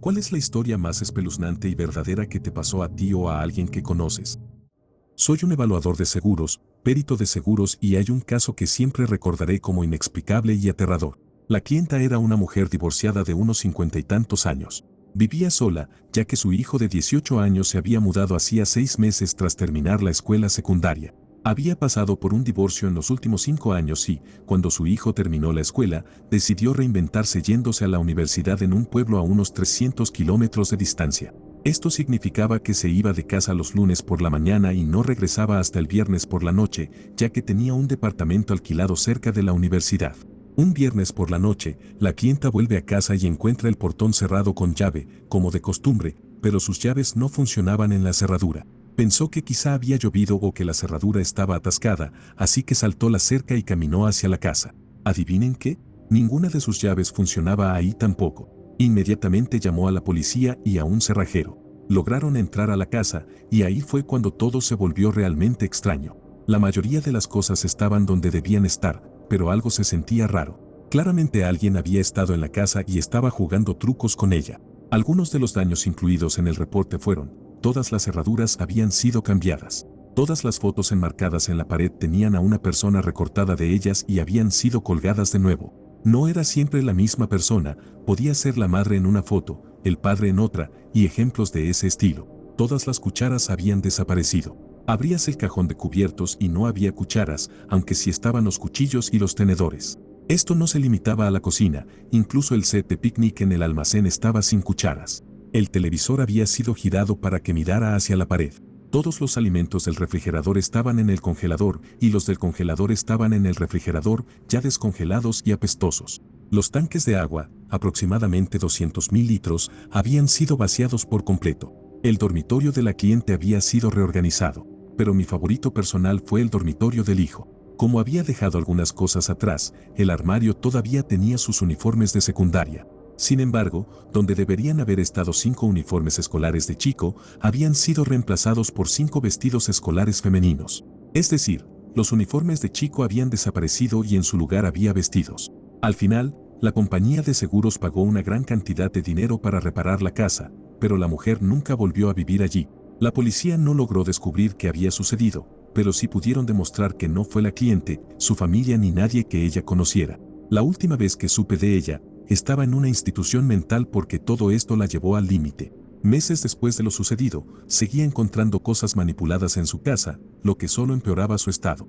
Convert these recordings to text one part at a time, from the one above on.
¿Cuál es la historia más espeluznante y verdadera que te pasó a ti o a alguien que conoces? Soy un evaluador de seguros, perito de seguros y hay un caso que siempre recordaré como inexplicable y aterrador. La clienta era una mujer divorciada de unos 50 y tantos años. Vivía sola, ya que su hijo de 18 años se había mudado hacía 6 meses tras terminar la escuela secundaria. Había pasado por un divorcio en los últimos 5 años y, cuando su hijo terminó la escuela, decidió reinventarse yéndose a la universidad en un pueblo a unos 300 kilómetros de distancia. Esto significaba que se iba de casa los lunes por la mañana y no regresaba hasta el viernes por la noche, ya que tenía un departamento alquilado cerca de la universidad. Un viernes por la noche, la clienta vuelve a casa y encuentra el portón cerrado con llave, como de costumbre, pero sus llaves no funcionaban en la cerradura. Pensó que quizá había llovido o que la cerradura estaba atascada, así que saltó la cerca y caminó hacia la casa. ¿Adivinen qué? Ninguna de sus llaves funcionaba ahí tampoco. Inmediatamente llamó a la policía y a un cerrajero. Lograron entrar a la casa y ahí fue cuando todo se volvió realmente extraño. La mayoría de las cosas estaban donde debían estar, pero algo se sentía raro. Claramente alguien había estado en la casa y estaba jugando trucos con ella. Algunos de los daños incluidos en el reporte fueron: todas las cerraduras habían sido cambiadas. Todas las fotos enmarcadas en la pared tenían a una persona recortada de ellas y habían sido colgadas de nuevo. No era siempre la misma persona, podía ser la madre en una foto, el padre en otra, y ejemplos de ese estilo. Todas las cucharas habían desaparecido. Abrías el cajón de cubiertos y no había cucharas, aunque sí estaban los cuchillos y los tenedores. Esto no se limitaba a la cocina, incluso el set de picnic en el almacén estaba sin cucharas. El televisor había sido girado para que mirara hacia la pared. Todos los alimentos del refrigerador estaban en el congelador y los del congelador estaban en el refrigerador, ya descongelados y apestosos. Los tanques de agua, aproximadamente 200.000 litros, habían sido vaciados por completo. El dormitorio de la cliente había sido reorganizado, pero mi favorito personal fue el dormitorio del hijo. Como había dejado algunas cosas atrás, el armario todavía tenía sus uniformes de secundaria. Sin embargo, donde deberían haber estado 5 uniformes escolares de chico, habían sido reemplazados por 5 vestidos escolares femeninos. Es decir, los uniformes de chico habían desaparecido y en su lugar había vestidos. Al final, la compañía de seguros pagó una gran cantidad de dinero para reparar la casa, pero la mujer nunca volvió a vivir allí. La policía no logró descubrir qué había sucedido, pero sí pudieron demostrar que no fue la cliente, su familia ni nadie que ella conociera. La última vez que supe de ella, estaba en una institución mental porque todo esto la llevó al límite. Meses después de lo sucedido, seguía encontrando cosas manipuladas en su casa, lo que solo empeoraba su estado.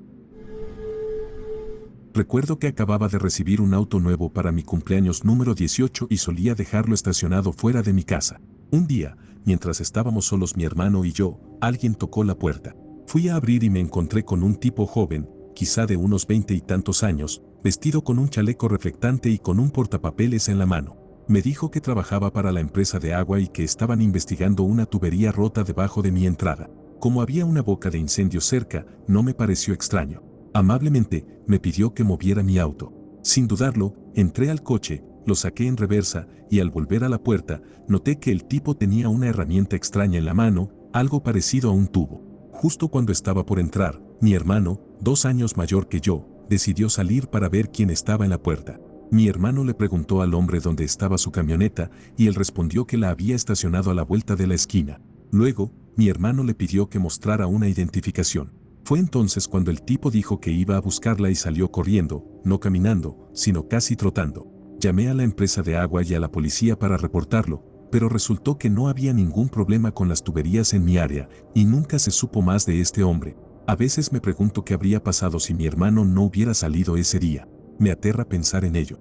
Recuerdo que acababa de recibir un auto nuevo para mi cumpleaños número 18 y solía dejarlo estacionado fuera de mi casa. Un día, mientras estábamos solos mi hermano y yo, alguien tocó la puerta. Fui a abrir y me encontré con un tipo joven, quizá de unos 20 y tantos años, vestido con un chaleco reflectante y con un portapapeles en la mano. Me dijo que trabajaba para la empresa de agua y que estaban investigando una tubería rota debajo de mi entrada. Como había una boca de incendio cerca, no me pareció extraño. Amablemente, me pidió que moviera mi auto. Sin dudarlo, entré al coche, lo saqué en reversa y al volver a la puerta, noté que el tipo tenía una herramienta extraña en la mano, algo parecido a un tubo. Justo cuando estaba por entrar, mi hermano, 2 años mayor que yo, decidió salir para ver quién estaba en la puerta. Mi hermano le preguntó al hombre dónde estaba su camioneta y él respondió que la había estacionado a la vuelta de la esquina. Luego, mi hermano le pidió que mostrara una identificación. Fue entonces cuando el tipo dijo que iba a buscarla y salió corriendo, no caminando, sino casi trotando. Llamé a la empresa de agua y a la policía para reportarlo, pero resultó que no había ningún problema con las tuberías en mi área y nunca se supo más de este hombre. A veces me pregunto qué habría pasado si mi hermano no hubiera salido ese día. Me aterra pensar en ello.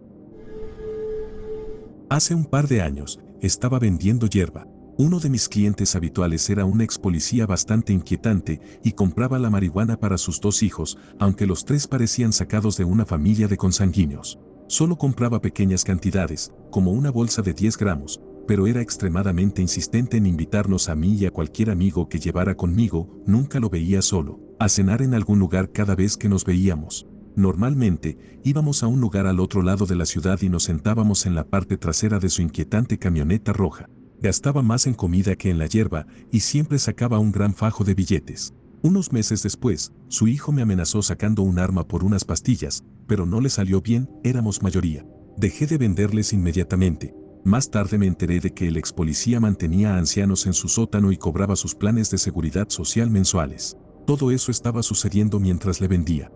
Hace un par de años, estaba vendiendo hierba. Uno de mis clientes habituales era un ex policía bastante inquietante y compraba la marihuana para sus 2 hijos, aunque los 3 parecían sacados de una familia de consanguíneos. Solo compraba pequeñas cantidades, como una bolsa de 10 gramos, pero era extremadamente insistente en invitarnos a mí y a cualquier amigo que llevara conmigo, nunca lo veía solo, a cenar en algún lugar cada vez que nos veíamos. Normalmente, íbamos a un lugar al otro lado de la ciudad y nos sentábamos en la parte trasera de su inquietante camioneta roja. Gastaba más en comida que en la hierba y siempre sacaba un gran fajo de billetes. Unos meses después, su hijo me amenazó sacando un arma por unas pastillas, pero no le salió bien, éramos mayoría. Dejé de venderles inmediatamente. Más tarde me enteré de que el ex policía mantenía a ancianos en su sótano y cobraba sus planes de seguridad social mensuales. Todo eso estaba sucediendo mientras le vendía.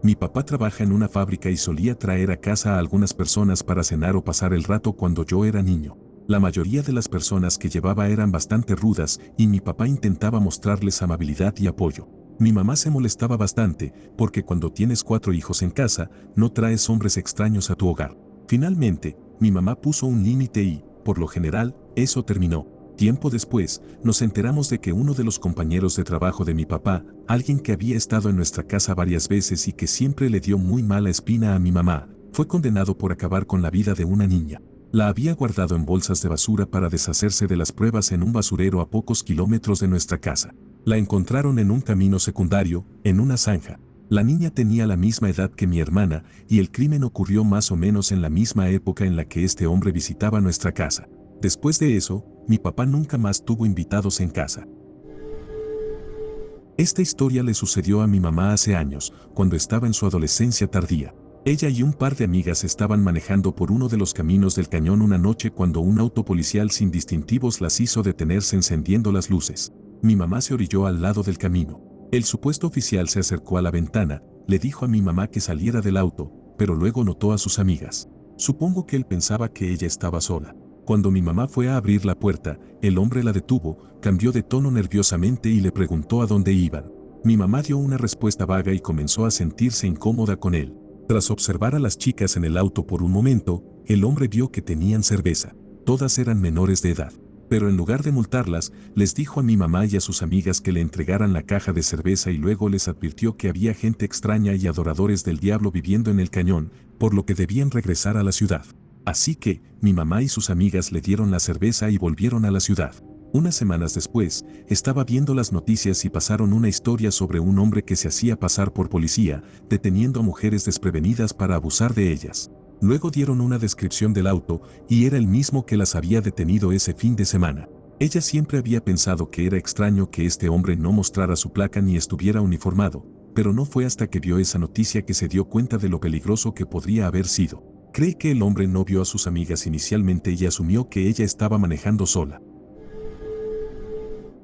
Mi papá trabaja en una fábrica y solía traer a casa a algunas personas para cenar o pasar el rato cuando yo era niño. La mayoría de las personas que llevaba eran bastante rudas y mi papá intentaba mostrarles amabilidad y apoyo. Mi mamá se molestaba bastante porque cuando tienes 4 hijos en casa, no traes hombres extraños a tu hogar. Finalmente, mi mamá puso un límite y, por lo general, eso terminó. Tiempo después, nos enteramos de que uno de los compañeros de trabajo de mi papá, alguien que había estado en nuestra casa varias veces y que siempre le dio muy mala espina a mi mamá, fue condenado por acabar con la vida de una niña. La había guardado en bolsas de basura para deshacerse de las pruebas en un basurero a pocos kilómetros de nuestra casa. La encontraron en un camino secundario, en una zanja. La niña tenía la misma edad que mi hermana y el crimen ocurrió más o menos en la misma época en la que este hombre visitaba nuestra casa. Después de eso, mi papá nunca más tuvo invitados en casa. Esta historia le sucedió a mi mamá hace años, cuando estaba en su adolescencia tardía. Ella y un par de amigas estaban manejando por uno de los caminos del cañón una noche cuando un auto policial sin distintivos las hizo detenerse encendiendo las luces. Mi mamá se orilló al lado del camino. El supuesto oficial se acercó a la ventana, le dijo a mi mamá que saliera del auto, pero luego notó a sus amigas. Supongo que él pensaba que ella estaba sola. Cuando mi mamá fue a abrir la puerta, el hombre la detuvo, cambió de tono nerviosamente y le preguntó a dónde iban. Mi mamá dio una respuesta vaga y comenzó a sentirse incómoda con él. Tras observar a las chicas en el auto por un momento, el hombre vio que tenían cerveza. Todas eran menores de edad. Pero en lugar de multarlas, les dijo a mi mamá y a sus amigas que le entregaran la caja de cerveza y luego les advirtió que había gente extraña y adoradores del diablo viviendo en el cañón, por lo que debían regresar a la ciudad. Así que, mi mamá y sus amigas le dieron la cerveza y volvieron a la ciudad. Unas semanas después, estaba viendo las noticias y pasaron una historia sobre un hombre que se hacía pasar por policía, deteniendo a mujeres desprevenidas para abusar de ellas. Luego dieron una descripción del auto y era el mismo que las había detenido ese fin de semana. Ella siempre había pensado que era extraño que este hombre no mostrara su placa ni estuviera uniformado, pero no fue hasta que vio esa noticia que se dio cuenta de lo peligroso que podría haber sido. Cree que el hombre no vio a sus amigas inicialmente y asumió que ella estaba manejando sola.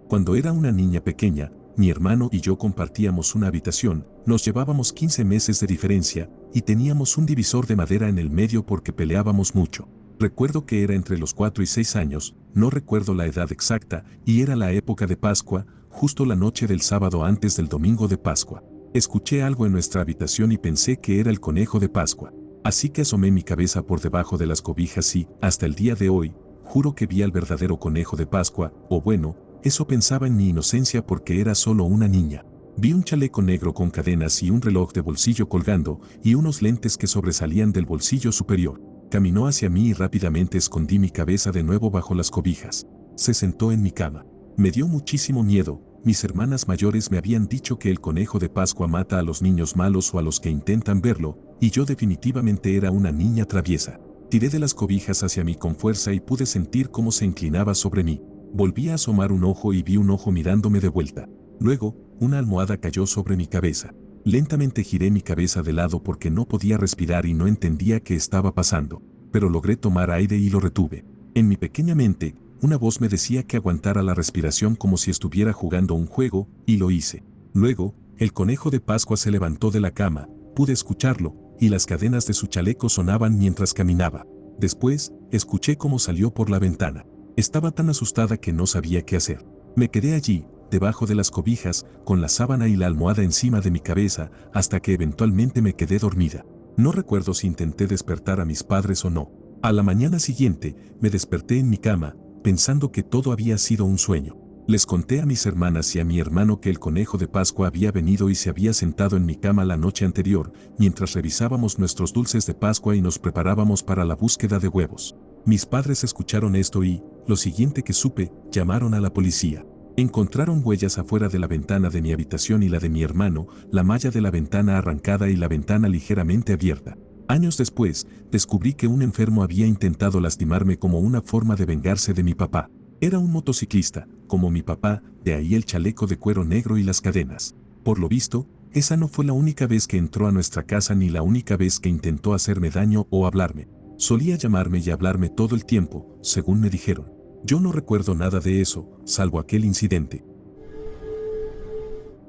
Cuando era una niña pequeña, mi hermano y yo compartíamos una habitación, nos llevábamos 15 meses de diferencia y teníamos un divisor de madera en el medio porque peleábamos mucho. Recuerdo que era entre los 4 y 6 años, no recuerdo la edad exacta, y era la época de Pascua, justo la noche del sábado antes del domingo de Pascua. Escuché algo en nuestra habitación y pensé que era el conejo de Pascua. Así que asomé mi cabeza por debajo de las cobijas y, hasta el día de hoy, juro que vi al verdadero conejo de Pascua, o bueno, eso pensaba en mi inocencia porque era solo una niña. Vi un chaleco negro con cadenas y un reloj de bolsillo colgando y unos lentes que sobresalían del bolsillo superior. Caminó hacia mí y rápidamente escondí mi cabeza de nuevo bajo las cobijas. Se sentó en mi cama. Me dio muchísimo miedo. Mis hermanas mayores me habían dicho que el conejo de Pascua mata a los niños malos o a los que intentan verlo, y yo definitivamente era una niña traviesa. Tiré de las cobijas hacia mí con fuerza y pude sentir cómo se inclinaba sobre mí. Volví a asomar un ojo y vi un ojo mirándome de vuelta. Luego, una almohada cayó sobre mi cabeza. Lentamente giré mi cabeza de lado porque no podía respirar y no entendía qué estaba pasando, pero logré tomar aire y lo retuve. En mi pequeña mente, una voz me decía que aguantara la respiración como si estuviera jugando un juego, y lo hice. Luego, el conejo de Pascua se levantó de la cama, pude escucharlo, y las cadenas de su chaleco sonaban mientras caminaba. Después, escuché cómo salió por la ventana. Estaba tan asustada que no sabía qué hacer. Me quedé allí, debajo de las cobijas, con la sábana y la almohada encima de mi cabeza, hasta que eventualmente me quedé dormida. No recuerdo si intenté despertar a mis padres o no. A la mañana siguiente, me desperté en mi cama, pensando que todo había sido un sueño. Les conté a mis hermanas y a mi hermano que el conejo de Pascua había venido y se había sentado en mi cama la noche anterior, mientras revisábamos nuestros dulces de Pascua y nos preparábamos para la búsqueda de huevos. Mis padres escucharon esto y, lo siguiente que supe, llamaron a la policía. Encontraron huellas afuera de la ventana de mi habitación y la de mi hermano, la malla de la ventana arrancada y la ventana ligeramente abierta. Años después, descubrí que un enfermo había intentado lastimarme como una forma de vengarse de mi papá. Era un motociclista, como mi papá, de ahí el chaleco de cuero negro y las cadenas. Por lo visto, esa no fue la única vez que entró a nuestra casa ni la única vez que intentó hacerme daño o hablarme. Solía llamarme y hablarme todo el tiempo, según me dijeron. Yo no recuerdo nada de eso, salvo aquel incidente.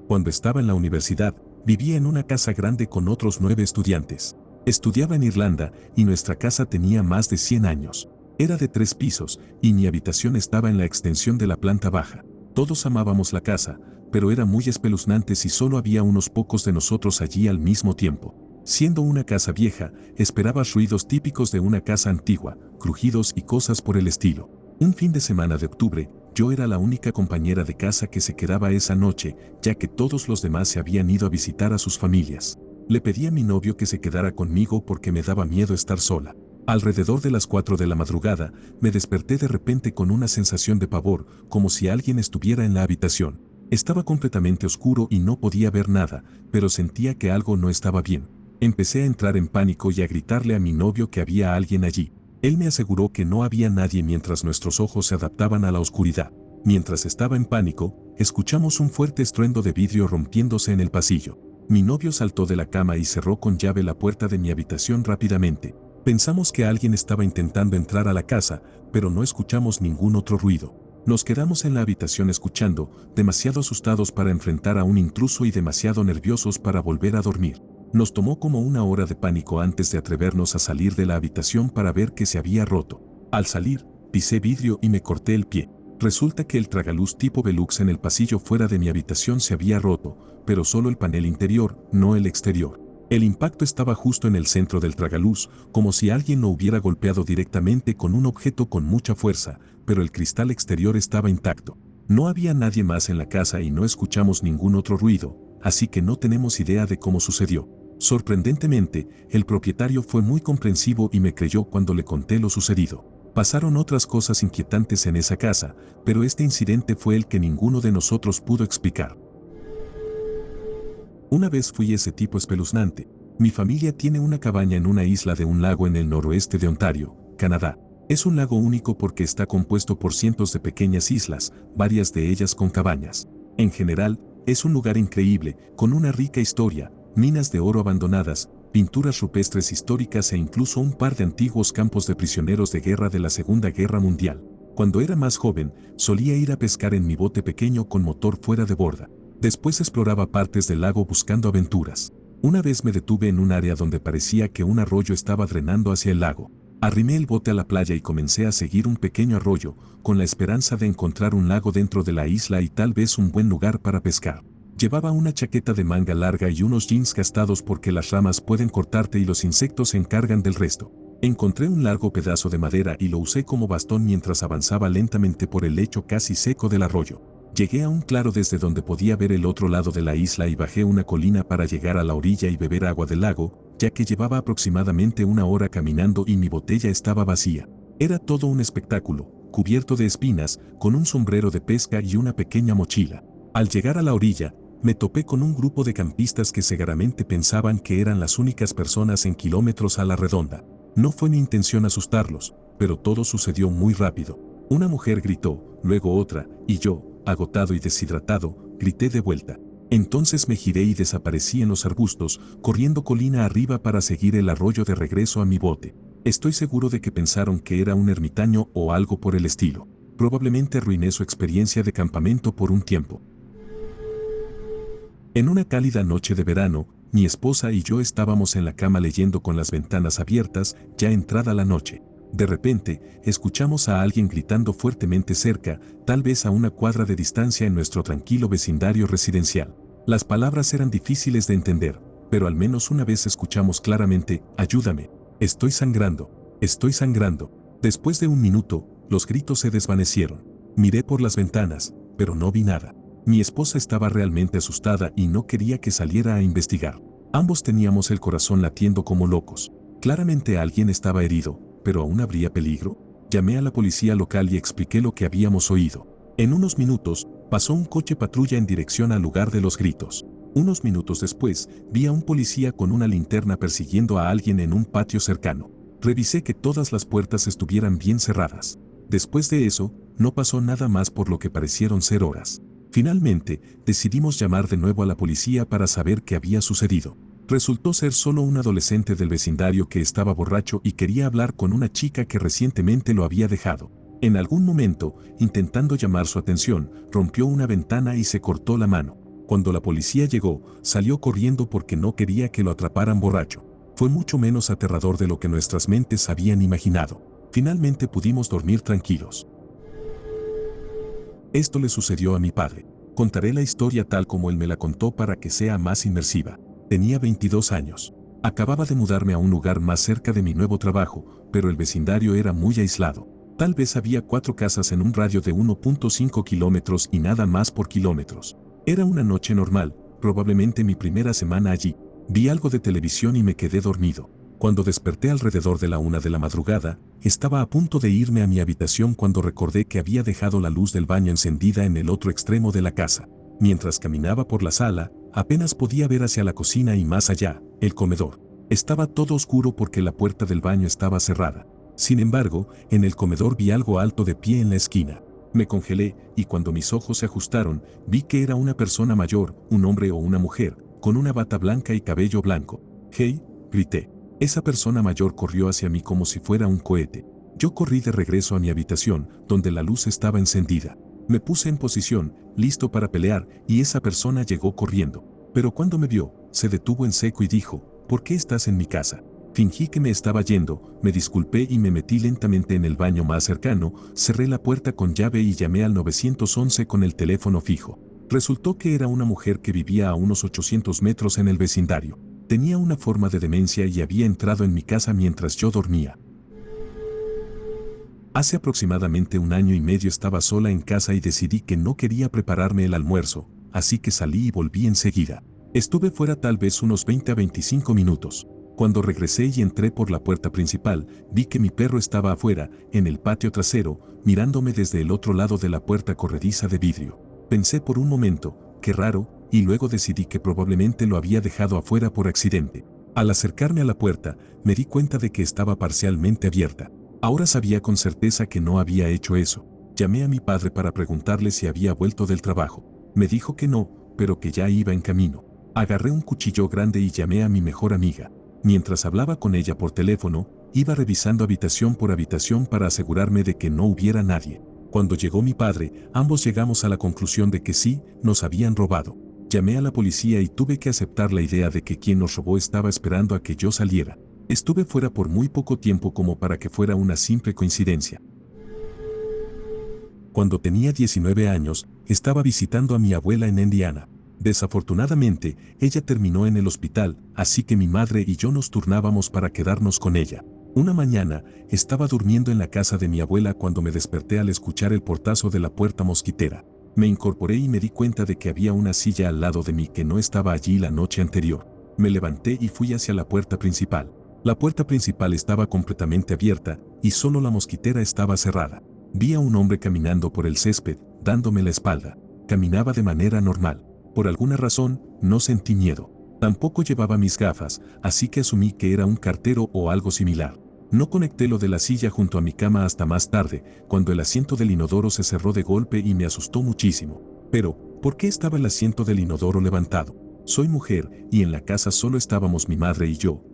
Cuando estaba en la universidad, vivía en una casa grande con otros 9 estudiantes. Estudiaba en Irlanda y nuestra casa tenía más de 100 años. Era de 3 pisos y mi habitación estaba en la extensión de la planta baja. Todos amábamos la casa, pero era muy espeluznante si solo había unos pocos de nosotros allí al mismo tiempo. Siendo una casa vieja, esperabas ruidos típicos de una casa antigua, crujidos y cosas por el estilo. Un fin de semana de octubre, yo era la única compañera de casa que se quedaba esa noche, ya que todos los demás se habían ido a visitar a sus familias. Le pedí a mi novio que se quedara conmigo porque me daba miedo estar sola. Alrededor de las 4 de la madrugada, me desperté de repente con una sensación de pavor, como si alguien estuviera en la habitación. Estaba completamente oscuro y no podía ver nada, pero sentía que algo no estaba bien. Empecé a entrar en pánico y a gritarle a mi novio que había alguien allí. Él me aseguró que no había nadie mientras nuestros ojos se adaptaban a la oscuridad. Mientras estaba en pánico, escuchamos un fuerte estruendo de vidrio rompiéndose en el pasillo. Mi novio saltó de la cama y cerró con llave la puerta de mi habitación rápidamente. Pensamos que alguien estaba intentando entrar a la casa, pero no escuchamos ningún otro ruido. Nos quedamos en la habitación escuchando, demasiado asustados para enfrentar a un intruso y demasiado nerviosos para volver a dormir. Nos tomó como una hora de pánico antes de atrevernos a salir de la habitación para ver que se había roto. Al salir, pisé vidrio y me corté el pie. Resulta que el tragaluz tipo Velux en el pasillo fuera de mi habitación se había roto, pero solo el panel interior, no el exterior. El impacto estaba justo en el centro del tragaluz, como si alguien lo hubiera golpeado directamente con un objeto con mucha fuerza, pero el cristal exterior estaba intacto. No había nadie más en la casa y no escuchamos ningún otro ruido, así que no tenemos idea de cómo sucedió. Sorprendentemente, el propietario fue muy comprensivo y me creyó cuando le conté lo sucedido. Pasaron otras cosas inquietantes en esa casa, pero este incidente fue el que ninguno de nosotros pudo explicar. Una vez fui ese tipo espeluznante. Mi familia tiene una cabaña en una isla de un lago en el noroeste de Ontario, Canadá. Es un lago único porque está compuesto por cientos de pequeñas islas, varias de ellas con cabañas. En general, es un lugar increíble, con una rica historia, minas de oro abandonadas, pinturas rupestres históricas e incluso un par de antiguos campos de prisioneros de guerra de la Segunda Guerra Mundial. Cuando era más joven, solía ir a pescar en mi bote pequeño con motor fuera de borda. Después exploraba partes del lago buscando aventuras. Una vez me detuve en un área donde parecía que un arroyo estaba drenando hacia el lago. Arrimé el bote a la playa y comencé a seguir un pequeño arroyo, con la esperanza de encontrar un lago dentro de la isla y tal vez un buen lugar para pescar. Llevaba una chaqueta de manga larga y unos jeans gastados porque las ramas pueden cortarte y los insectos se encargan del resto. Encontré un largo pedazo de madera y lo usé como bastón mientras avanzaba lentamente por el lecho casi seco del arroyo. Llegué a un claro desde donde podía ver el otro lado de la isla y bajé una colina para llegar a la orilla y beber agua del lago, ya que llevaba aproximadamente una hora caminando y mi botella estaba vacía. Era todo un espectáculo, cubierto de espinas, con un sombrero de pesca y una pequeña mochila. Al llegar a la orilla, me topé con un grupo de campistas que seguramente pensaban que eran las únicas personas en kilómetros a la redonda. No fue mi intención asustarlos, pero todo sucedió muy rápido. Una mujer gritó, luego otra, y yo, agotado y deshidratado, grité de vuelta. Entonces me giré y desaparecí en los arbustos, corriendo colina arriba para seguir el arroyo de regreso a mi bote. Estoy seguro de que pensaron que era un ermitaño o algo por el estilo. Probablemente arruiné su experiencia de campamento por un tiempo. En una cálida noche de verano, mi esposa y yo estábamos en la cama leyendo con las ventanas abiertas, ya entrada la noche. De repente, escuchamos a alguien gritando fuertemente cerca, tal vez a una cuadra de distancia en nuestro tranquilo vecindario residencial. Las palabras eran difíciles de entender, pero al menos una vez escuchamos claramente, «Ayúdame, estoy sangrando, estoy sangrando». Después de un minuto, los gritos se desvanecieron. Miré por las ventanas, pero no vi nada. Mi esposa estaba realmente asustada y no quería que saliera a investigar. Ambos teníamos el corazón latiendo como locos. Claramente alguien estaba herido, pero ¿aún habría peligro? Llamé a la policía local y expliqué lo que habíamos oído. En unos minutos, pasó un coche patrulla en dirección al lugar de los gritos. Unos minutos después, vi a un policía con una linterna persiguiendo a alguien en un patio cercano. Revisé que todas las puertas estuvieran bien cerradas. Después de eso, no pasó nada más por lo que parecieron ser horas. Finalmente, decidimos llamar de nuevo a la policía para saber qué había sucedido. Resultó ser solo un adolescente del vecindario que estaba borracho y quería hablar con una chica que recientemente lo había dejado. En algún momento, intentando llamar su atención, rompió una ventana y se cortó la mano. Cuando la policía llegó, salió corriendo porque no quería que lo atraparan borracho. Fue mucho menos aterrador de lo que nuestras mentes habían imaginado. Finalmente pudimos dormir tranquilos. Esto le sucedió a mi padre. Contaré la historia tal como él me la contó para que sea más inmersiva. Tenía 22 años. Acababa de mudarme a un lugar más cerca de mi nuevo trabajo, pero el vecindario era muy aislado. Tal vez había 4 casas en un radio de 1.5 kilómetros y nada más por kilómetros. Era una noche normal, probablemente mi primera semana allí. Vi algo de televisión y me quedé dormido. Cuando desperté alrededor de la 1 de la madrugada, estaba a punto de irme a mi habitación cuando recordé que había dejado la luz del baño encendida en el otro extremo de la casa. Mientras caminaba por la sala, apenas podía ver hacia la cocina y más allá, el comedor. Estaba todo oscuro porque la puerta del baño estaba cerrada. Sin embargo, en el comedor vi algo alto de pie en la esquina. Me congelé y cuando mis ojos se ajustaron, vi que era una persona mayor, un hombre o una mujer, con una bata blanca y cabello blanco. «¡Hey!», grité. Esa persona mayor corrió hacia mí como si fuera un cohete. Yo corrí de regreso a mi habitación, donde la luz estaba encendida. Me puse en posición, listo para pelear, y esa persona llegó corriendo. Pero cuando me vio, se detuvo en seco y dijo: «¿Por qué estás en mi casa?». Fingí que me estaba yendo, me disculpé y me metí lentamente en el baño más cercano, cerré la puerta con llave y llamé al 911 con el teléfono fijo. Resultó que era una mujer que vivía a unos 800 metros en el vecindario. Tenía una forma de demencia y había entrado en mi casa mientras yo dormía. Hace aproximadamente 1 año y medio estaba sola en casa y decidí que no quería prepararme el almuerzo, así que salí y volví enseguida. Estuve fuera tal vez unos 20 a 25 minutos. Cuando regresé y entré por la puerta principal, vi que mi perro estaba afuera, en el patio trasero, mirándome desde el otro lado de la puerta corrediza de vidrio. Pensé por un momento, qué raro, y luego decidí que probablemente lo había dejado afuera por accidente. Al acercarme a la puerta, me di cuenta de que estaba parcialmente abierta. Ahora sabía con certeza que no había hecho eso. Llamé a mi padre para preguntarle si había vuelto del trabajo. Me dijo que no, pero que ya iba en camino. Agarré un cuchillo grande y llamé a mi mejor amiga. Mientras hablaba con ella por teléfono, iba revisando habitación por habitación para asegurarme de que no hubiera nadie. Cuando llegó mi padre, ambos llegamos a la conclusión de que sí, nos habían robado. Llamé a la policía y tuve que aceptar la idea de que quien nos robó estaba esperando a que yo saliera. Estuve fuera por muy poco tiempo como para que fuera una simple coincidencia. Cuando tenía 19 años, estaba visitando a mi abuela en Indiana. Desafortunadamente, ella terminó en el hospital, así que mi madre y yo nos turnábamos para quedarnos con ella. Una mañana, estaba durmiendo en la casa de mi abuela cuando me desperté al escuchar el portazo de la puerta mosquitera. Me incorporé y me di cuenta de que había una silla al lado de mí que no estaba allí la noche anterior. Me levanté y fui hacia la puerta principal. La puerta principal estaba completamente abierta y solo la mosquitera estaba cerrada. Vi a un hombre caminando por el césped, dándome la espalda. Caminaba de manera normal. Por alguna razón, no sentí miedo. Tampoco llevaba mis gafas, así que asumí que era un cartero o algo similar. No conecté lo de la silla junto a mi cama hasta más tarde, cuando el asiento del inodoro se cerró de golpe y me asustó muchísimo. Pero, ¿por qué estaba el asiento del inodoro levantado? Soy mujer, y en la casa solo estábamos mi madre y yo.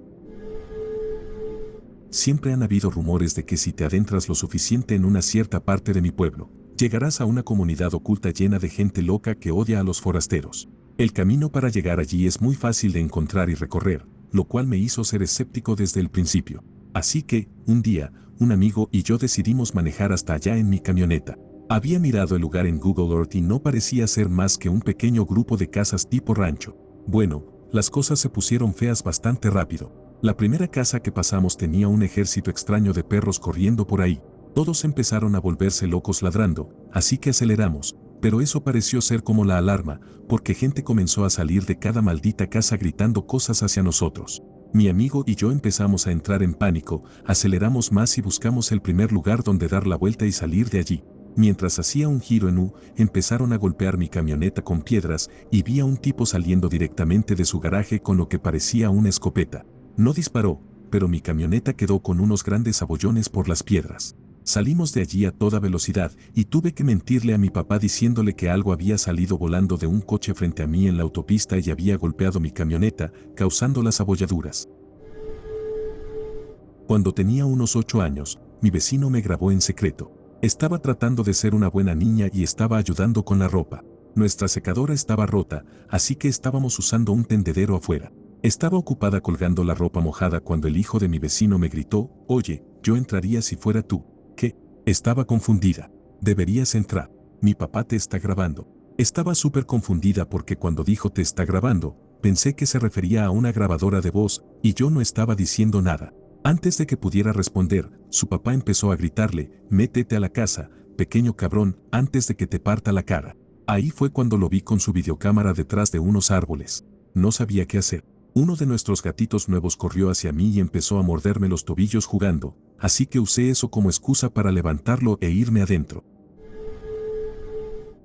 Siempre han habido rumores de que si te adentras lo suficiente en una cierta parte de mi pueblo, llegarás a una comunidad oculta llena de gente loca que odia a los forasteros. El camino para llegar allí es muy fácil de encontrar y recorrer, lo cual me hizo ser escéptico desde el principio. Así que, un día, un amigo y yo decidimos manejar hasta allá en mi camioneta. Había mirado el lugar en Google Earth y no parecía ser más que un pequeño grupo de casas tipo rancho. Bueno, las cosas se pusieron feas bastante rápido. La primera casa que pasamos tenía un ejército extraño de perros corriendo por ahí. Todos empezaron a volverse locos ladrando, así que aceleramos, pero eso pareció ser como la alarma, porque gente comenzó a salir de cada maldita casa gritando cosas hacia nosotros. Mi amigo y yo empezamos a entrar en pánico, aceleramos más y buscamos el primer lugar donde dar la vuelta y salir de allí. Mientras hacía un giro en U, empezaron a golpear mi camioneta con piedras y vi a un tipo saliendo directamente de su garaje con lo que parecía una escopeta. No disparó, pero mi camioneta quedó con unos grandes abollones por las piedras. Salimos de allí a toda velocidad y tuve que mentirle a mi papá diciéndole que algo había salido volando de un coche frente a mí en la autopista y había golpeado mi camioneta, causando las abolladuras. Cuando tenía unos 8 años, mi vecino me grabó en secreto. Estaba tratando de ser una buena niña y estaba ayudando con la ropa. Nuestra secadora estaba rota, así que estábamos usando un tendedero afuera. Estaba ocupada colgando la ropa mojada cuando el hijo de mi vecino me gritó, «Oye, yo entraría si fuera tú». ¿Qué? Estaba confundida. Deberías entrar. Mi papá te está grabando. Estaba súper confundida porque cuando dijo te está grabando, pensé que se refería a una grabadora de voz y yo no estaba diciendo nada. Antes de que pudiera responder, su papá empezó a gritarle, «Métete a la casa, pequeño cabrón, antes de que te parta la cara». Ahí fue cuando lo vi con su videocámara detrás de unos árboles. No sabía qué hacer. Uno de nuestros gatitos nuevos corrió hacia mí y empezó a morderme los tobillos jugando, así que usé eso como excusa para levantarlo e irme adentro.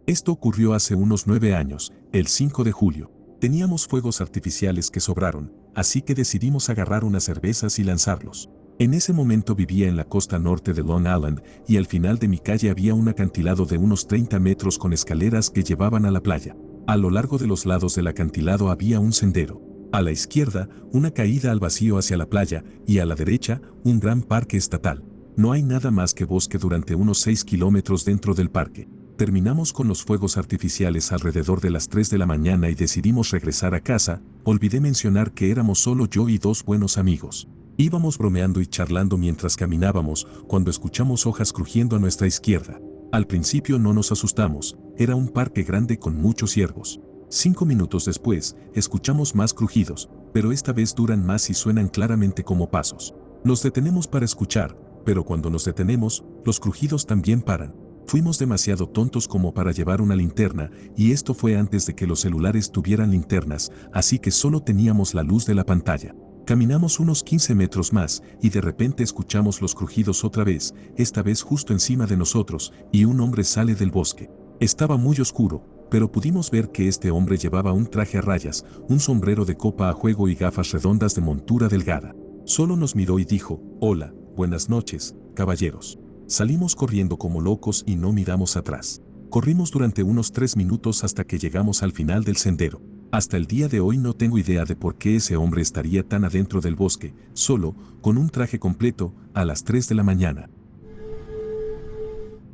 Esto ocurrió hace unos 9 años, el 5 de julio. Teníamos fuegos artificiales que sobraron, así que decidimos agarrar unas cervezas y lanzarlos. En ese momento vivía en la costa norte de Long Island y al final de mi calle había un acantilado de unos 30 metros con escaleras que llevaban a la playa. A lo largo de los lados del acantilado había un sendero. A la izquierda, una caída al vacío hacia la playa y a la derecha, un gran parque estatal. No hay nada más que bosque durante unos 6 kilómetros dentro del parque. Terminamos con los fuegos artificiales alrededor de las 3 de la mañana y decidimos regresar a casa. Olvidé mencionar que éramos solo yo y 2 buenos amigos. Íbamos bromeando y charlando mientras caminábamos cuando escuchamos hojas crujiendo a nuestra izquierda. Al principio no nos asustamos, era un parque grande con muchos ciervos. 5 minutos después, escuchamos más crujidos, pero esta vez duran más y suenan claramente como pasos. Nos detenemos para escuchar, pero cuando nos detenemos, los crujidos también paran. Fuimos demasiado tontos como para llevar una linterna, y esto fue antes de que los celulares tuvieran linternas, así que solo teníamos la luz de la pantalla. Caminamos unos 15 metros más, y de repente escuchamos los crujidos otra vez, esta vez justo encima de nosotros, y un hombre sale del bosque. Estaba muy oscuro, pero pudimos ver que este hombre llevaba un traje a rayas, un sombrero de copa a juego y gafas redondas de montura delgada. Solo nos miró y dijo, «Hola, buenas noches, caballeros». Salimos corriendo como locos y no miramos atrás. Corrimos durante unos 3 minutos hasta que llegamos al final del sendero. Hasta el día de hoy no tengo idea de por qué ese hombre estaría tan adentro del bosque, solo, con un traje completo, a las 3 de la mañana.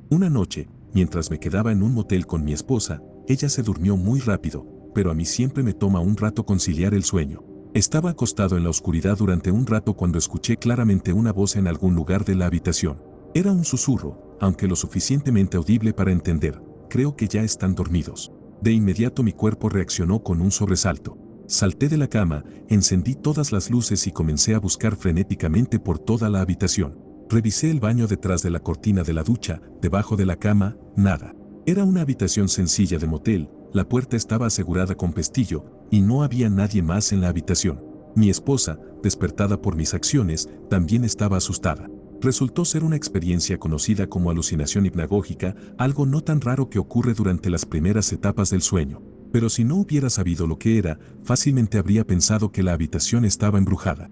Una noche, mientras me quedaba en un motel con mi esposa, ella se durmió muy rápido, pero a mí siempre me toma un rato conciliar el sueño. Estaba acostado en la oscuridad durante un rato cuando escuché claramente una voz en algún lugar de la habitación. Era un susurro, aunque lo suficientemente audible para entender, «Creo que ya están dormidos». De inmediato mi cuerpo reaccionó con un sobresalto. Salté de la cama, encendí todas las luces y comencé a buscar frenéticamente por toda la habitación. Revisé el baño detrás de la cortina de la ducha, debajo de la cama, nada. Era una habitación sencilla de motel, la puerta estaba asegurada con pestillo, y no había nadie más en la habitación. Mi esposa, despertada por mis acciones, también estaba asustada. Resultó ser una experiencia conocida como alucinación hipnagógica, algo no tan raro que ocurre durante las primeras etapas del sueño. Pero si no hubiera sabido lo que era, fácilmente habría pensado que la habitación estaba embrujada.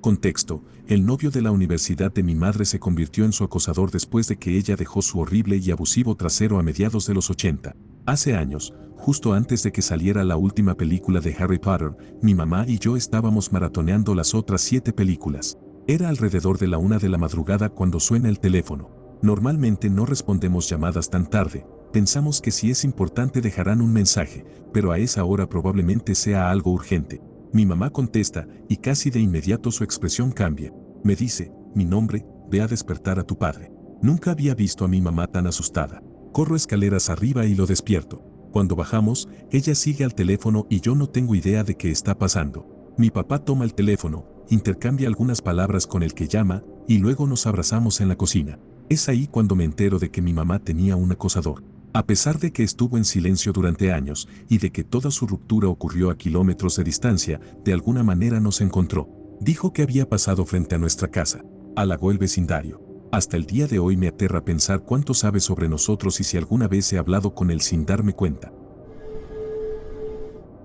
Contexto: el novio de la universidad de mi madre se convirtió en su acosador después de que ella dejó su horrible y abusivo trasero a mediados de los 80. Hace años, justo antes de que saliera la última película de Harry Potter, mi mamá y yo estábamos maratoneando las otras 7 películas. Era alrededor de la 1 de la madrugada cuando suena el teléfono. Normalmente no respondemos llamadas tan tarde, pensamos que si es importante dejarán un mensaje, pero a esa hora probablemente sea algo urgente. Mi mamá contesta y casi de inmediato su expresión cambia. Me dice, «Mi nombre, ve a despertar a tu padre». Nunca había visto a mi mamá tan asustada. Corro escaleras arriba y lo despierto. Cuando bajamos, ella sigue al teléfono y yo no tengo idea de qué está pasando. Mi papá toma el teléfono, intercambia algunas palabras con el que llama y luego nos abrazamos en la cocina. Es ahí cuando me entero de que mi mamá tenía un acosador. A pesar de que estuvo en silencio durante años y de que toda su ruptura ocurrió a kilómetros de distancia, de alguna manera nos encontró. Dijo que había pasado frente a nuestra casa. Halagó el vecindario. Hasta el día de hoy me aterra pensar cuánto sabe sobre nosotros y si alguna vez he hablado con él sin darme cuenta.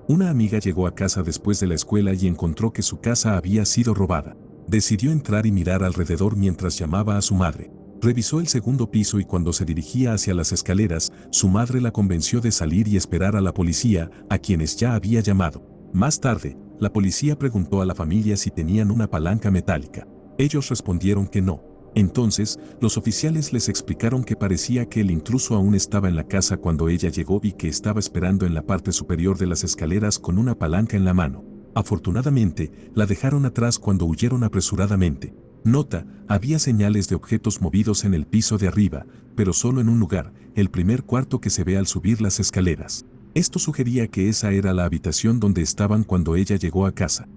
Una amiga llegó a casa después de la escuela y encontró que su casa había sido robada. Decidió entrar y mirar alrededor mientras llamaba a su madre. Revisó el segundo piso y cuando se dirigía hacia las escaleras, su madre la convenció de salir y esperar a la policía, a quienes ya había llamado. Más tarde, la policía preguntó a la familia si tenían una palanca metálica. Ellos respondieron que no. Entonces, los oficiales les explicaron que parecía que el intruso aún estaba en la casa cuando ella llegó y que estaba esperando en la parte superior de las escaleras con una palanca en la mano. Afortunadamente, la dejaron atrás cuando huyeron apresuradamente. Nota, había señales de objetos movidos en el piso de arriba, pero solo en un lugar, el primer cuarto que se ve al subir las escaleras. Esto sugería que esa era la habitación donde estaban cuando ella llegó a casa.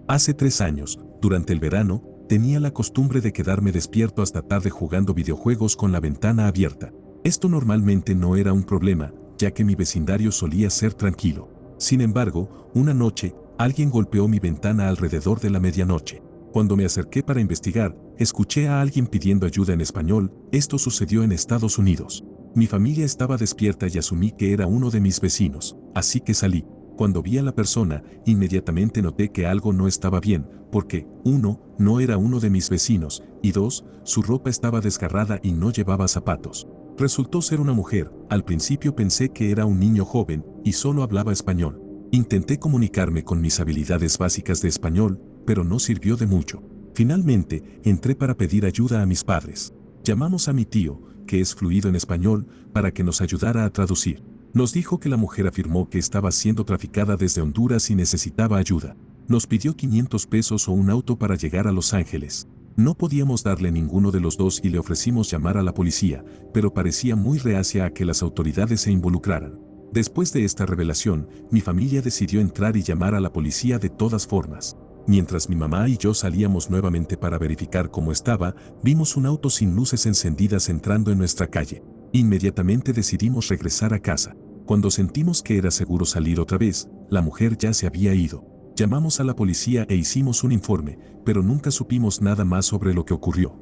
Hace 3 años, durante el verano, tenía la costumbre de quedarme despierto hasta tarde jugando videojuegos con la ventana abierta. Esto normalmente no era un problema, ya que mi vecindario solía ser tranquilo. Sin embargo, una noche, alguien golpeó mi ventana alrededor de la medianoche. Cuando me acerqué para investigar, escuché a alguien pidiendo ayuda en español. Esto sucedió en Estados Unidos. Mi familia estaba despierta y asumí que era uno de mis vecinos, así que salí. Cuando vi a la persona, inmediatamente noté que algo no estaba bien, porque, 1, no era uno de mis vecinos, y 2, su ropa estaba desgarrada y no llevaba zapatos. Resultó ser una mujer. Al principio pensé que era un niño joven, y solo hablaba español. Intenté comunicarme con mis habilidades básicas de español, pero no sirvió de mucho. Finalmente, entré para pedir ayuda a mis padres. Llamamos a mi tío, que es fluido en español, para que nos ayudara a traducir. Nos dijo que la mujer afirmó que estaba siendo traficada desde Honduras y necesitaba ayuda. Nos pidió 500 pesos o un auto para llegar a Los Ángeles. No podíamos darle ninguno de los dos y le ofrecimos llamar a la policía, pero parecía muy reacia a que las autoridades se involucraran. Después de esta revelación, mi familia decidió entrar y llamar a la policía de todas formas. Mientras mi mamá y yo salíamos nuevamente para verificar cómo estaba, vimos un auto sin luces encendidas entrando en nuestra calle. Inmediatamente decidimos regresar a casa. Cuando sentimos que era seguro salir otra vez, la mujer ya se había ido. Llamamos a la policía e hicimos un informe, pero nunca supimos nada más sobre lo que ocurrió.